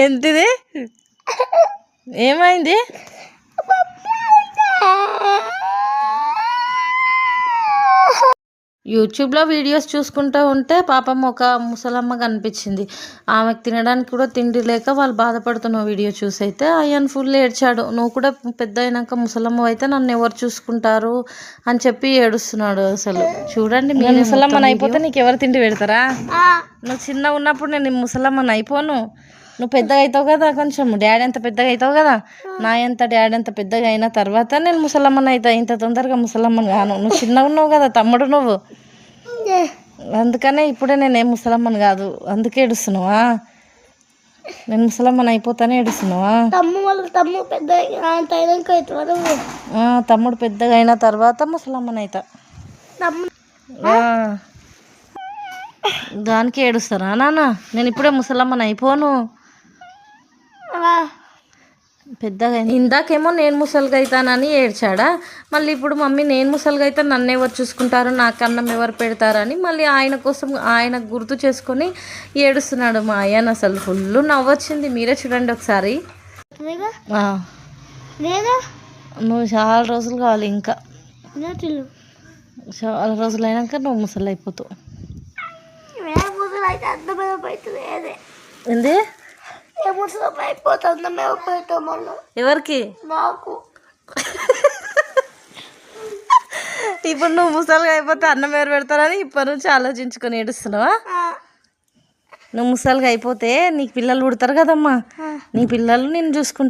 ఎంతిది? ఏమైంది? యూట్యూబ్లో వీడియోస్ చూసుకుంటూ ఉంటే పాపం ఒక ముసలమ్మ కనిపించింది. ఆమెకు తినడానికి కూడా తిండి లేక వాళ్ళు బాధపడుతున్న వీడియో చూసి అయితే అయ్యన్ ఫుల్ ఏడ్చాడు. నువ్వు కూడా పెద్ద అయినాక ముసలమ్మ అయితే నన్ను ఎవరు చూసుకుంటారు అని చెప్పి ఏడుస్తున్నాడు. అసలు చూడండి, నేను ముసలమ్మని అయిపోతే నీకు ఎవరు తిండి పెడతారా? నువ్వు చిన్నగా ఉన్నప్పుడు నేను ముసలమ్మని అయిపోను. నువ్వు పెద్దగా అవుతావు కదా, కొంచెం డాడీ అంత పెద్దగా అవుతావు కదా, నా ఎంత డాడీ అంత పెద్దగా అయిన తర్వాత నేను ముసలమ్మని అవుతా. ఇంత తొందరగా ముసలమ్మని కాను. నువ్వు చిన్నగా ఉన్నావు కదా తమ్ముడు నువ్వు, అందుకనే ఇప్పుడే నేనేం ముసలమ్మని కాదు. అందుకే ఏడుస్తున్నావా? నేను ముసలమ్మని అయిపోతానే ఏడుస్తున్నావా? తమ్ముడు పెద్దగా అయిన తర్వాత ముసలమ్మని అవుతా. దానికి ఏడుస్తారా నాన్న? నేను ఇప్పుడే ముసలమ్మని అయిపోను. పెద్దగా ఇందాకేమో నేను ముసలిగా అవుతానని ఏడ్చాడా, మళ్ళీ ఇప్పుడు మమ్మీ నేను ముసలిగా అయితే నన్ను ఎవరు చూసుకుంటారు, నాకు అన్నం ఎవరు పెడతారని మళ్ళీ ఆయన కోసం ఆయన గుర్తు చేసుకొని ఏడుస్తున్నాడు మా అయ్యను. అసలు ఫుల్ నవ్వొచ్చింది. మీరే చూడండి ఒకసారి. నువ్వు చాలా రోజులు కావాలి, ఇంకా చాలా రోజులు అయినాక నువ్వు ముసలి అయిపోతావు. ఏంది? ఎవరికి? నాకు. ఇప్పుడు నువ్వు ముసలిగా అయిపోతే అన్నం ఎవరు పెడతారని ఇప్పటి నుంచి ఆలోచించుకొని ఏడుస్తున్నావా? నువ్వు ముసలిగా అయిపోతే నీకు పిల్లలు పుడతారు కదమ్మా, నీ పిల్లలు నేను చూసుకుంటా.